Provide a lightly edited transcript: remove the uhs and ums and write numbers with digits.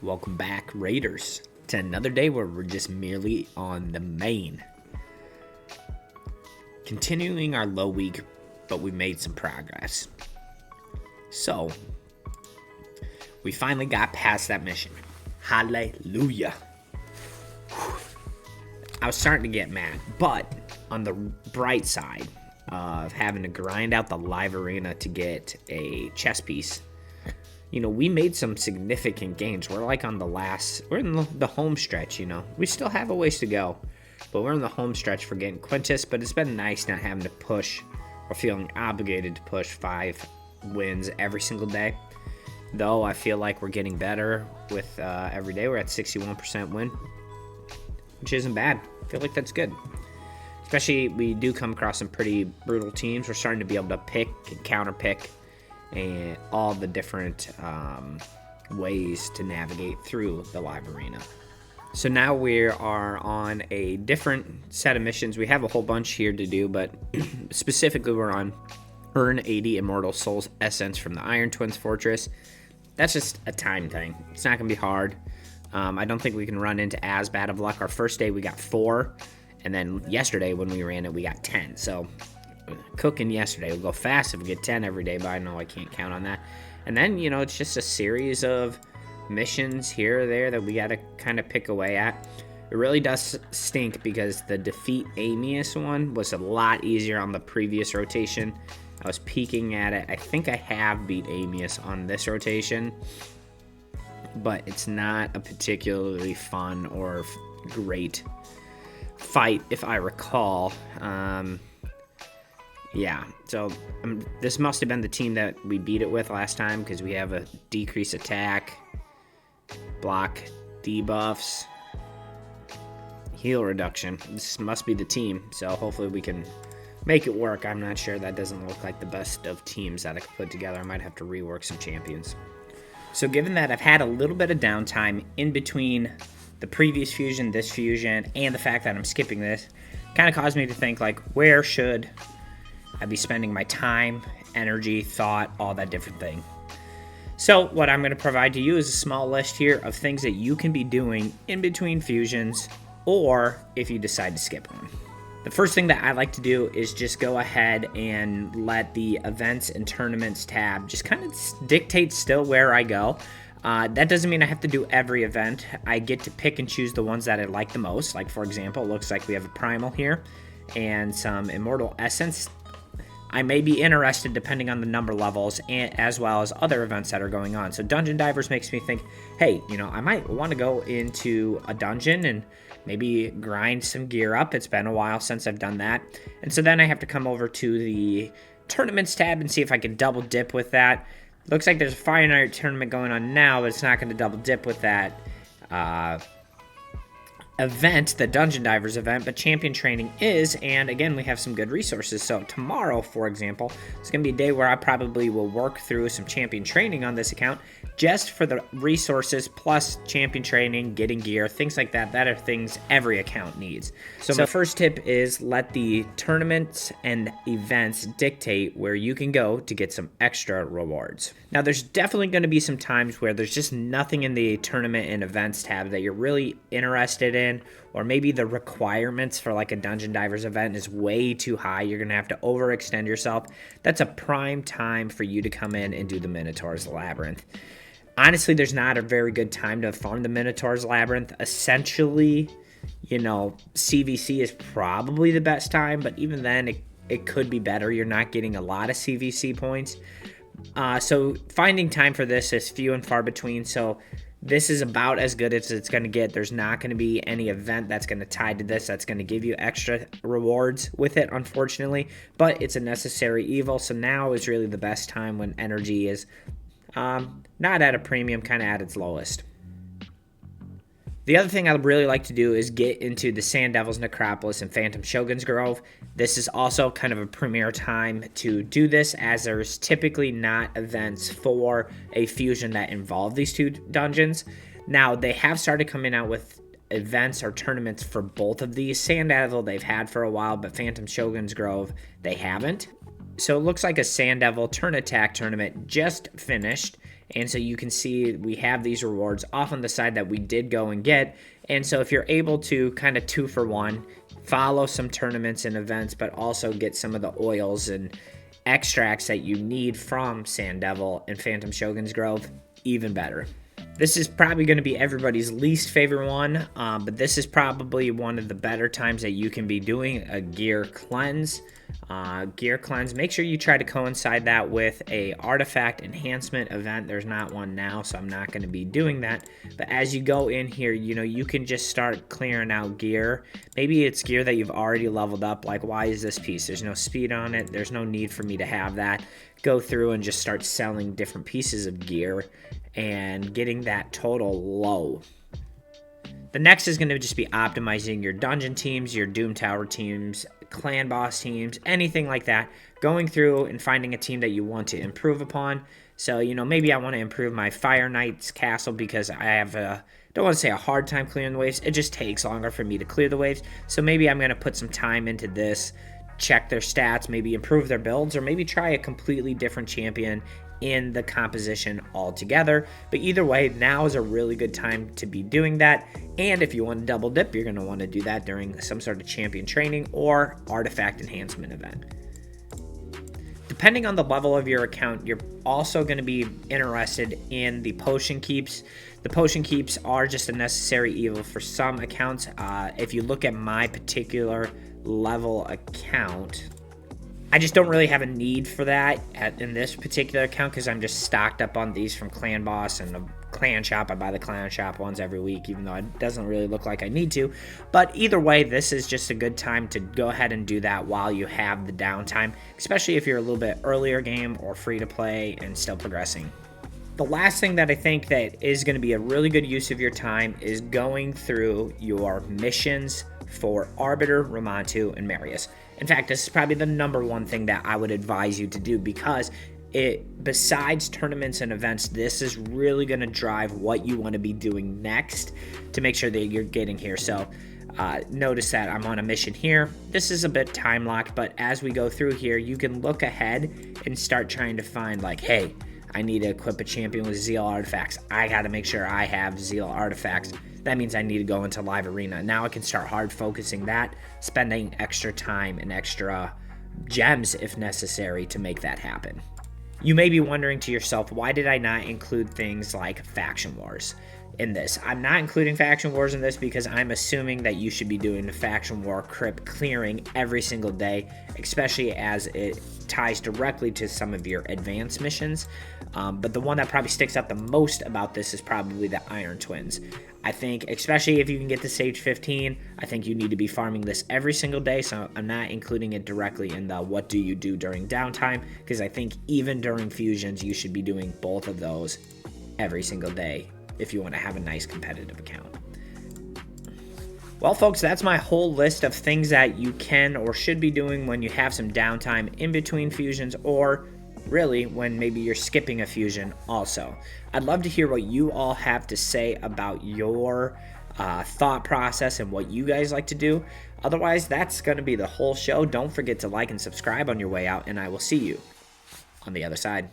Welcome back, Raiders, to another day where we're just merely on the main. Continuing our low week, but we made some progress. So, we finally got past that mission. Hallelujah. Whew. I was starting to get mad, but on the bright side of having to grind out the live arena to get a chess piece, we made some significant gains. We're in the home stretch, We still have a ways to go, but we're in the home stretch for getting Quintus, but it's been nice not having to push or feeling obligated to push 5 wins every single day. Though I feel like we're getting better with every day. We're at 61% win, which isn't bad. I feel like that's good. Especially we do come across some pretty brutal teams. We're starting to be able to pick and counter pick and all the different ways to navigate through the live arena. So now we are on a different set of missions. We have a whole bunch here to do, but specifically we're on Earn 80 Immortal Souls Essence from the Iron Twins Fortress. That's just a time thing. It's not going to be hard. I don't think we can run into as bad of luck. Our first day we got 4, and then yesterday when we ran it we got 10. So cooking yesterday. We'll go fast if we get 10 every day, but I know I can't count on that. And then, it's just a series of missions here or there that we got to kind of pick away at. It really does stink because the defeat Amius one was a lot easier on the previous rotation. I was peeking at it. I think I have beat Amius on this rotation, but it's not a particularly fun or great fight if I recall. Yeah, so this must have been the team that we beat it with last time because we have a decrease attack, block debuffs, heal reduction. This must be the team, so hopefully we can make it work. I'm not sure. That doesn't look like the best of teams that I could put together. I might have to rework some champions. So given that I've had a little bit of downtime in between the previous fusion, this fusion, and the fact that I'm skipping this, kind of caused me to think, where should I'd be spending my time, energy, thought, all that different thing. So what I'm going to provide to you is a small list here of things that you can be doing in between fusions, or if you decide to skip one. The first thing that I like to do is just go ahead and let the events and tournaments tab just kind of dictate still where I go. That doesn't mean I have to do every event. I get to pick and choose the ones that I like the most. Like, for example, it looks like we have a Primal here and some Immortal Essence. I may be interested depending on the number levels and as well as other events that are going on. So Dungeon Divers makes me think, hey, I might want to go into a dungeon and maybe grind some gear up. It's been a while since I've done that. And so then I have to come over to the tournaments tab and see if I can double dip with that. Looks like there's a Fire Night tournament going on now, but it's not going to double dip with that event, the Dungeon Divers event, but champion training is, and again, we have some good resources. So tomorrow, for example, it's going to be a day where I probably will work through some champion training on this account just for the resources plus champion training, getting gear, things like that. That are things every account needs. So my first tip is let the tournaments and events dictate where you can go to get some extra rewards. Now, there's definitely going to be some times where there's just nothing in the tournament and events tab that you're really interested in, or maybe the requirements for a Dungeon Divers event is way too high. You're going to have to overextend yourself. That's a prime time for you to come in and do the Minotaur's Labyrinth. Honestly, there's not a very good time to farm the Minotaur's Labyrinth. Essentially, CVC is probably the best time, but even then, it could be better. You're not getting a lot of CVC points. So finding time for this is few and far between. So this is about as good as it's going to get. There's not going to be any event that's going to tie to this that's going to give you extra rewards with it, unfortunately. But it's a necessary evil. So now is really the best time when energy is not at a premium, kind of at its lowest. The other thing I'd really like to do is get into the Sand Devil's Necropolis and Phantom Shogun's Grove. This is also kind of a premier time to do this, as there's typically not events for a fusion that involve these two dungeons. Now, they have started coming out with events or tournaments for both of these. Sand Devil they've had for a while, but Phantom Shogun's Grove they haven't. So it looks like a Sand Devil Turn Attack tournament just finished, And so you can see we have these rewards off on the side that we did go and get. And so if you're able to kind of 2-for-1, follow some tournaments and events, but also get some of the oils and extracts that you need from Sand Devil and Phantom Shogun's Grove, even better. This is probably going to be everybody's least favorite one, but this is probably one of the better times that you can be doing a gear cleanse. Make sure you try to coincide that with a artifact enhancement event. There's not one now, so I'm not going to be doing that. But as you go in here, you can just start clearing out gear. Maybe it's gear that you've already leveled up. Like, why is this piece? There's no speed on it. There's no need for me to have that. Go through and just start selling different pieces of gear and getting that total low. The next is going to just be optimizing your dungeon teams, your Doom Tower teams, clan boss teams, anything like that. Going through and finding a team that you want to improve upon. So, maybe I want to improve my Fire Knight's castle because I have don't want to say a hard time clearing the waves. It just takes longer for me to clear the waves. So maybe I'm going to put some time into this, check their stats, maybe improve their builds, or maybe try a completely different champion in the composition altogether. But either way, now is a really good time to be doing that. And if you want to double dip, you're going to want to do that during some sort of champion training or artifact enhancement event. Depending on the level of your account, you're also going to be interested in the potion keeps. The potion keeps are just a necessary evil for some accounts. If you look at my particular level account, I just don't really have a need for that in this particular account because I'm just stocked up on these from Clan Boss and the Clan Shop. I buy the Clan Shop ones every week, even though it doesn't really look like I need to. But either way, this is just a good time to go ahead and do that while you have the downtime, especially if you're a little bit earlier game or free to play and still progressing. The last thing that I think that is going to be a really good use of your time is going through your missions for Arbiter, Ramantu, and Marius. In fact, this is probably the number one thing that I would advise you to do because besides tournaments and events, this is really going to drive what you want to be doing next to make sure that you're getting here. So notice that I'm on a mission here. This is a bit time locked, but as we go through here, you can look ahead and start trying to find like, hey, I need to equip a champion with Zeal artifacts. I got to make sure I have Zeal artifacts. That means I need to go into live arena. Now I can start hard focusing that, spending extra time and extra gems if necessary to make that happen. You may be wondering to yourself, why did I not include things like faction wars in this? I'm not including faction wars in this because I'm assuming that you should be doing the faction war crypt clearing every single day, especially as it ties directly to some of your advanced missions. But the one that probably sticks out the most about this is probably the Iron Twins. I think, especially if you can get to stage 15, I think you need to be farming this every single day, so I'm not including it directly in the what do you do during downtime, because I think even during fusions, you should be doing both of those every single day if you want to have a nice competitive account. Well, folks, that's my whole list of things that you can or should be doing when you have some downtime in between fusions, or really when maybe you're skipping a fusion also. I'd love to hear what you all have to say about your thought process and what you guys like to do. Otherwise, that's going to be the whole show. Don't forget to like and subscribe on your way out, and I will see you on the other side.